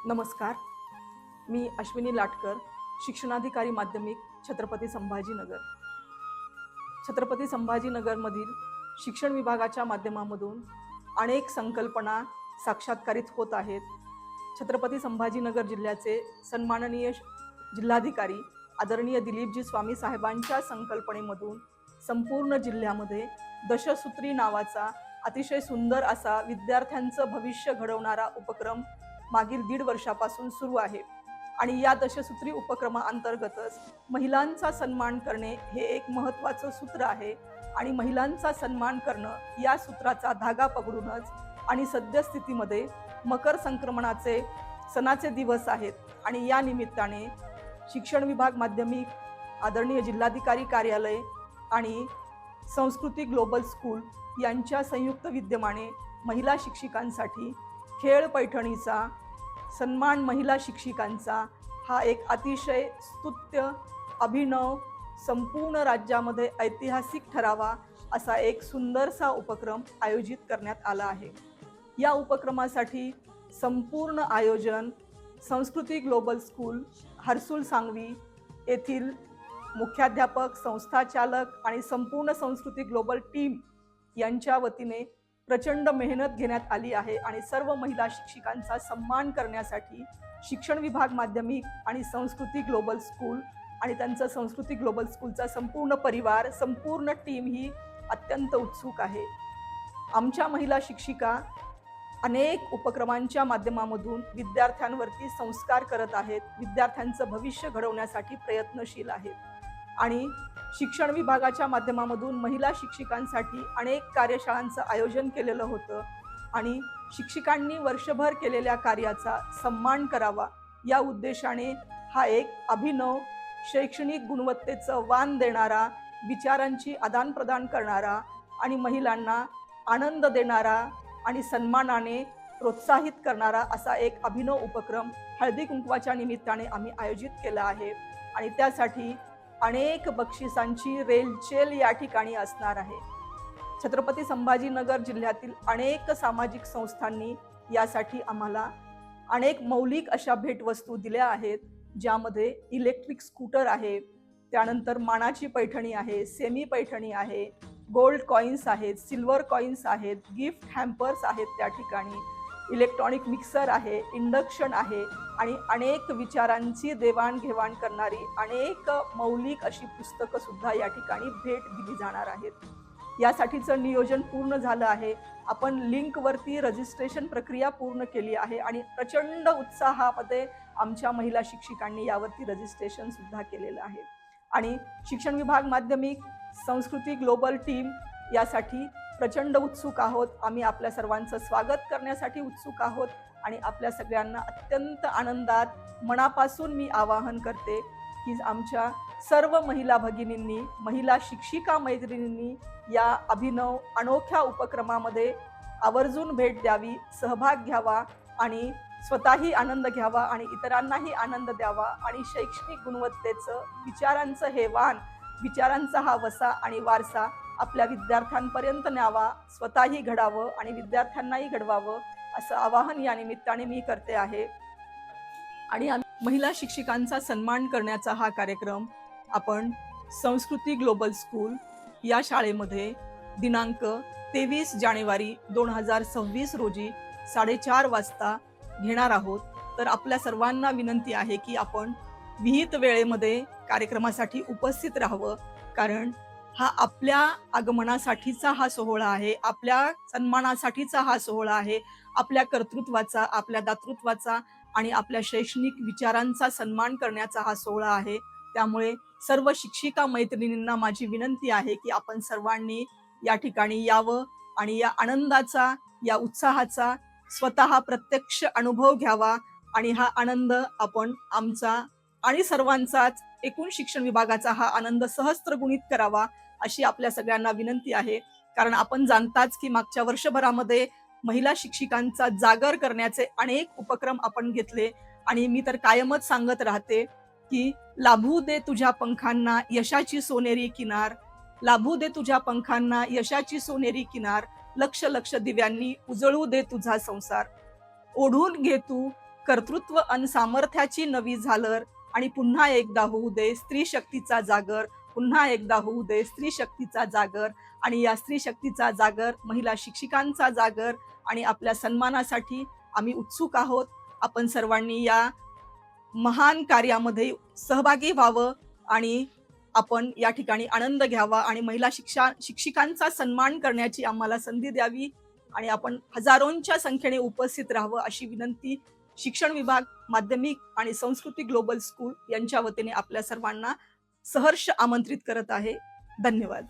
नमस्कार. मी अश्विनी लाटकर, शिक्षणाधिकारी माध्यमिक, छत्रपती संभाजीनगर. छत्रपती संभाजीनगरमधील शिक्षण विभागाच्या माध्यमामधून अनेक संकल्पना साक्षात्कारित होत आहेत. छत्रपती संभाजीनगर जिल्ह्याचे सन्माननीय जिल्हाधिकारी आदरणीय दिलीपजी स्वामी साहेबांच्या संकल्पनेमधून संपूर्ण जिल्ह्यामध्ये दशसूत्री नावाचा अतिशय सुंदर असा विद्यार्थ्यांचं भविष्य घडवणारा उपक्रम मागील 1.5 वर्षापासून सुरू आहे. आणि या दशसूत्री उपक्रमाअंतर्गतच महिलांचा सन्मान करणे हे एक महत्त्वाचं सूत्र आहे. आणि महिलांचा सन्मान करणं या सूत्राचा धागा पकडूनच आणि सद्यस्थितीमध्ये मकर संक्रमणाचे सणाचे दिवस आहेत. आणि या निमित्ताने शिक्षण विभाग माध्यमिक, आदरणीय जिल्हाधिकारी कार्यालय आणि संस्कृती ग्लोबल स्कूल यांच्या संयुक्त विद्यमाने महिला शिक्षिकांसाठी खेळ पैठणीचा सन्मान महिला शिक्षिकांचा हा एक अतिशय स्तुत्य, अभिनव, संपूर्ण राज्यामध्ये ऐतिहासिक ठरावा असा एक सुंदरसा उपक्रम आयोजित करण्यात आला आहे. या उपक्रमासाठी संपूर्ण आयोजन संस्कृती ग्लोबल स्कूल, हर्सुल सांगवी येथील मुख्याध्यापक, संस्थाचालक आणि संपूर्ण संस्कृती ग्लोबल टीम यांच्या वतीने प्रचंड मेहनत घेण्यात आली आहे. आणि सर्व महिला शिक्षिकांचा सन्मान करण्यासाठी शिक्षण विभाग माध्यमिक आणि संस्कृती ग्लोबल स्कूल आणि त्यांचं संस्कृती ग्लोबल स्कूलचा संपूर्ण परिवार, संपूर्ण टीम ही अत्यंत उत्सुक आहे. आमच्या महिला शिक्षिका अनेक उपक्रमांच्या माध्यमामधून विद्यार्थ्यांवरती संस्कार करत आहेत, विद्यार्थ्यांचं भविष्य घडवण्यासाठी प्रयत्नशील आहेत. आणि शिक्षण विभागाच्या माध्यमामधून महिला शिक्षिकांसाठी अनेक कार्यशाळांचं आयोजन केलेलं होतं. आणि शिक्षिकांनी वर्षभर केलेल्या कार्याचा सन्मान करावा या उद्देशाने हा एक अभिनव, शैक्षणिक गुणवत्तेचं वाण देणारा, विचारांची आदानप्रदान करणारा आणि महिलांना आनंद देणारा आणि सन्मानाने प्रोत्साहित करणारा असा एक अभिनव उपक्रम हळदी कुंकवाच्या निमित्ताने आम्ही आयोजित केला आहे. आणि त्यासाठी अनेक बक्षिसांची रेलचेल या ठिकाणी असणार आहे. छत्रपती संभाजीनगर जिल्ह्यातील अनेक सामाजिक संस्थांनी यासाठी आम्हाला अनेक मौलिक अशा भेटवस्तू दिल्या आहेत, ज्यामध्ये इलेक्ट्रिक स्कूटर आहे, त्यानंतर मानाची पैठणी आहे, सेमी पैठणी आहे, गोल्ड कॉईन्स आहेत, सिल्वर कॉईन्स आहेत, गिफ्ट हॅम्पर्स आहेत, त्या ठिकाणी इलेक्ट्रॉनिक मिक्सर आहे, इंडक्शन आहे आणि अनेक विचारांची देवाणघेवाण करणारी अनेक मौलिक अशी पुस्तकं सुद्धा या ठिकाणी भेट दिली जाणार आहेत. यासाठीचं नियोजन पूर्ण झालं आहे. आपण लिंकवरती रजिस्ट्रेशन प्रक्रिया पूर्ण केली आहे आणि प्रचंड उत्साहामध्ये आमच्या महिला शिक्षिकांनी यावरती रजिस्ट्रेशन सुद्धा केलेलं आहे. आणि शिक्षण विभाग माध्यमिक, संस्कृती ग्लोबल टीम यासाठी प्रचंड उत्सुक आहोत. आम्ही आपल्या सर्वांचं स्वागत करण्यासाठी उत्सुक आहोत आणि आपल्या सगळ्यांना अत्यंत आनंदात मनापासून मी आवाहन करते की आमच्या सर्व महिला भगिनींनी, महिला शिक्षिका मैत्रिणींनी या अभिनव अनोख्या उपक्रमामध्ये आवर्जून भेट द्यावी, सहभाग घ्यावा आणि स्वतःही आनंद घ्यावा आणि इतरांनाही आनंद द्यावा. आणि शैक्षणिक गुणवत्तेचं, विचारांचं हे वाण, विचारांचा हा वसा आणि वारसा आपल्या विद्यार्थ्यांपर्यंत न्यावा, स्वतःही घडावं आणि विद्यार्थ्यांनाही घडवावं असं आवाहन या निमित्ताने मी करते आहे. आणि महिला शिक्षिकांचा सन्मान करण्याचा हा कार्यक्रम आपण संस्कृती ग्लोबल स्कूल या शाळेमध्ये दिनांक 23 जानेवारी 2026 रोजी 4:30 वाजता घेणार आहोत. तर आपल्या सर्वांना विनंती आहे की आपण विहित वेळेमध्ये कार्यक्रमासाठी उपस्थित राहावं, कारण हा आपल्या आगमनासाठीचा हा सोहळा आहे, आपल्या सन्मानासाठीचा हा सोहळा आहे, आपल्या कर्तृत्वाचा, आपल्या दातृत्वाचा आणि आपल्या शैक्षणिक विचारांचा सन्मान करण्याचा हा सोहळा आहे. त्यामुळे सर्व शिक्षिका मैत्रिणींना माझी विनंती आहे की आपण सर्वांनी या ठिकाणी यावं आणि या आनंदाचा, या उत्साहाचा स्वतः प्रत्यक्ष अनुभव घ्यावा आणि हा आनंद आपण आमचा आणि सर्वांचाच, एकूण शिक्षण विभागाचा हा आनंद सहस्त्रगुणित करावा अशी आपल्या सगळ्यांना विनंती आहे. कारण आपण जाणताच की मागच्या वर्षभरामध्ये महिला शिक्षिकांचा जागर करण्याचे अनेक उपक्रम आपण घेतले आणि मी तर कायमच सांगत राहते की लाभू दे तुझ्या पंखांना यशाची सोनेरी किनार, लाभू दे तुझ्या पंखांना यशाची सोनेरी किनार, लक्ष लक्ष दिव्यांनी उजळू दे तुझा संसार. ओढून घे तू कर्तृत्व अन सामर्थ्याची नवी झालर आणि पुन्हा एकदा होऊ दे स्त्री शक्तीचा जागर, पुन्हा एकदा होऊ दे स्त्री शक्तीचा जागर. आणि या स्त्री शक्तीचा जागर, महिला शिक्षिकांचा जागर आणि आपल्या सन्मानासाठी आम्ही उत्सुक आहोत. आपण सर्वांनी या महान कार्यामध्ये सहभागी व्हावं आणि आपण या ठिकाणी आनंद घ्यावा आणि महिला शिक्षिकांचा सन्मान करण्याची आम्हाला संधी द्यावी आणि आपण हजारोंच्या संख्येने उपस्थित राहावं अशी विनंती शिक्षण विभाग, माध्यमिक आणि संस्कृती ग्लोबल स्कूल यांच्या वतीने आपल्या सर्वांना सहर्ष आमंत्रित करत आहे. धन्यवाद.